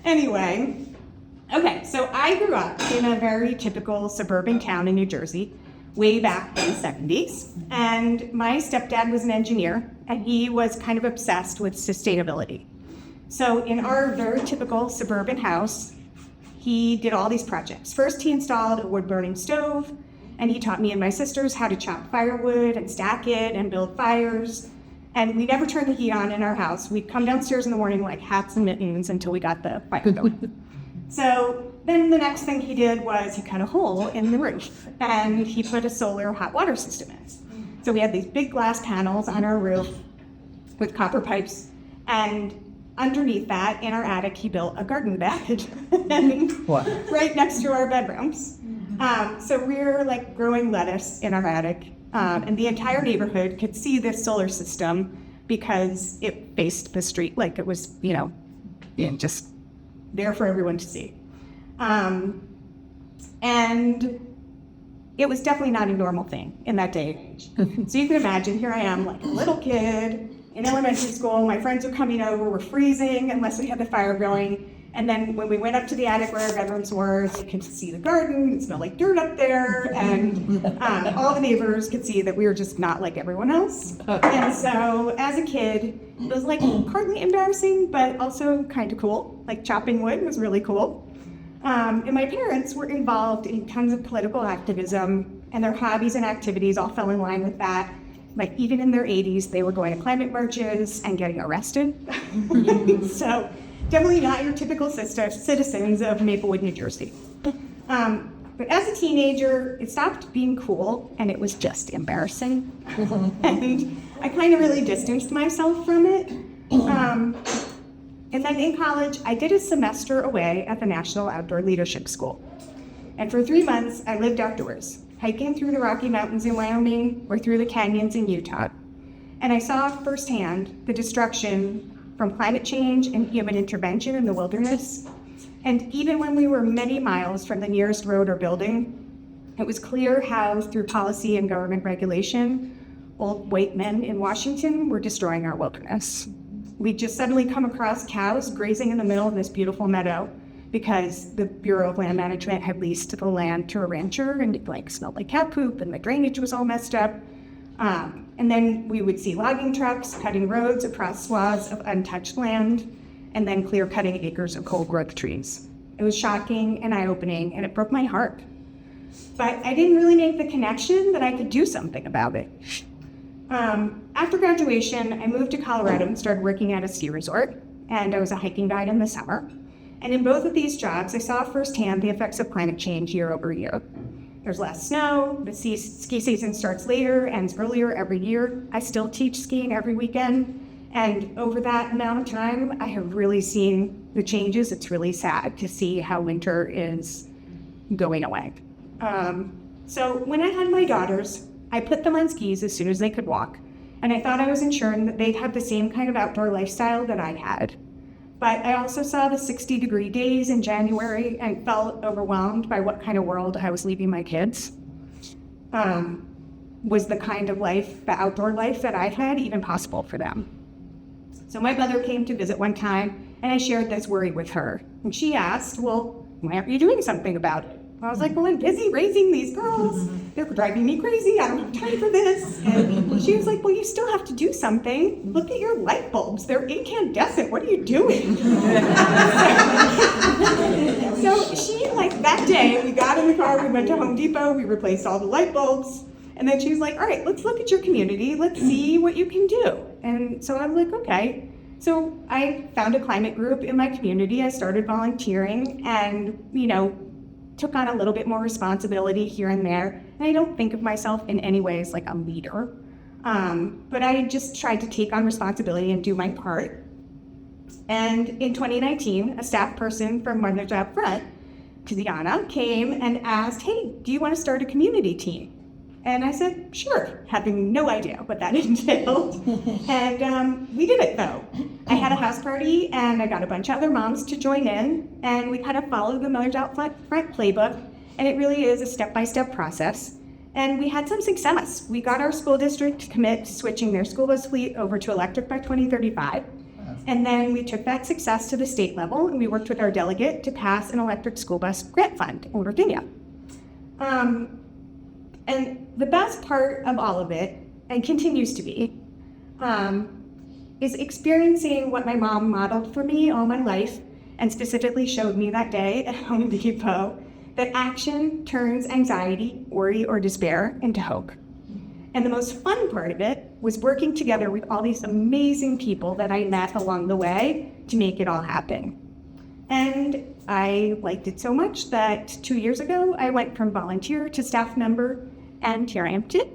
Anyway, okay, so I grew up in a very typical suburban town in New Jersey, way back in the 70s. And my stepdad was an engineer, and he was kind of obsessed with sustainability. So in our very typical suburban house, he did all these projects. First, he installed a wood-burning stove, and he taught me and my sisters how to chop firewood and stack it and build fires. And we never turned the heat on in our house. We'd come downstairs in the morning like hats and mittens until we got the fire going. So then the next thing he did was he cut a hole in the roof, and he put a solar hot water system in. So we had these big glass panels on our roof with copper pipes, and underneath that, in our attic, he built a garden bed right next to our bedrooms. So we're like growing lettuce in our attic, and the entire neighborhood could see this solar system because it faced the street, like it was, just there for everyone to see. And it was definitely not a normal thing in that day and age. So you can imagine, here I am, like a little kid in elementary school. My friends were coming over, we're freezing unless we had the fire going. And then when we went up to the attic where our bedrooms were, they could see the garden, it smelled like dirt up there, and all the neighbors could see that we were just not like everyone else. And so as a kid, it was like partly embarrassing, but also kind of cool. Like chopping wood was really cool. And my parents were involved in tons of political activism, and their hobbies and activities all fell in line with that. Like even in their 80s, they were going to climate marches and getting arrested. So definitely not your typical citizens of Maplewood, New Jersey. But as a teenager, it stopped being cool, and it was just embarrassing. And I kind of really distanced myself from it. And then in college, I did a semester away at the National Outdoor Leadership School. And for 3 months, I lived outdoors, hiking through the Rocky Mountains in Wyoming or through the canyons in Utah. And I saw firsthand the destruction from climate change and human intervention in the wilderness. And even when we were many miles from the nearest road or building, it was clear how, through policy and government regulation, old white men in Washington were destroying our wilderness. We'd just suddenly come across cows grazing in the middle of this beautiful meadow because the Bureau of Land Management had leased the land to a rancher, and it smelled like cat poop, and the drainage was all messed up. And then we would see logging trucks cutting roads across swaths of untouched land, and then clear-cutting acres of cold-growth trees. It was shocking and eye-opening, and it broke my heart. But I didn't really make the connection that I could do something about it. After graduation, I moved to Colorado and started working at a ski resort, and I was a hiking guide in the summer. And in both of these jobs, I saw firsthand the effects of climate change year over year. There's less snow, the ski season starts later, ends earlier every year. I still teach skiing every weekend, and over that amount of time, I have really seen the changes. It's really sad to see how winter is going away. So when I had my daughters, I put them on skis as soon as they could walk, and I thought I was ensuring that they'd have the same kind of outdoor lifestyle that I had. But I also saw the 60-degree days in January and felt overwhelmed by what kind of world I was leaving my kids. Was the kind of life, the outdoor life that I had, even possible for them? So my mother came to visit one time, and I shared this worry with her. And she asked, well, why aren't you doing something about it? I was like, well, I'm busy raising these girls. They're driving me crazy. I don't have time for this. And she was like, well, you still have to do something. Look at your light bulbs. They're incandescent. What are you doing? So she, that day, we got in the car, we went to Home Depot, we replaced all the light bulbs. And then she was like, all right, let's look at your community. Let's see what you can do. And so I'm like, okay. So I found a climate group in my community. I started volunteering and, took on a little bit more responsibility here and there. And I don't think of myself in any ways like a leader, but I just tried to take on responsibility and do my part. And in 2019, a staff person from Monacella up front, Tiziana, came and asked, hey, do you want to start a community team? And I said, sure, having no idea what that entailed. And we did it, though. I had a house party, and I got a bunch of other moms to join in, and we kind of followed the Miller's Out Front playbook, and it really is a step-by-step process. And we had some success. We got our school district to commit to switching their school bus fleet over to electric by 2035. And then we took that success to the state level, and we worked with our delegate to pass an electric school bus grant fund in Virginia. And the best part of all of it, and continues to be, is experiencing what my mom modeled for me all my life, and specifically showed me that day at Home Depot, that action turns anxiety, worry, or despair into hope. And the most fun part of it was working together with all these amazing people that I met along the way to make it all happen. And I liked it so much that 2 years ago, I went from volunteer to staff member, and here I am today.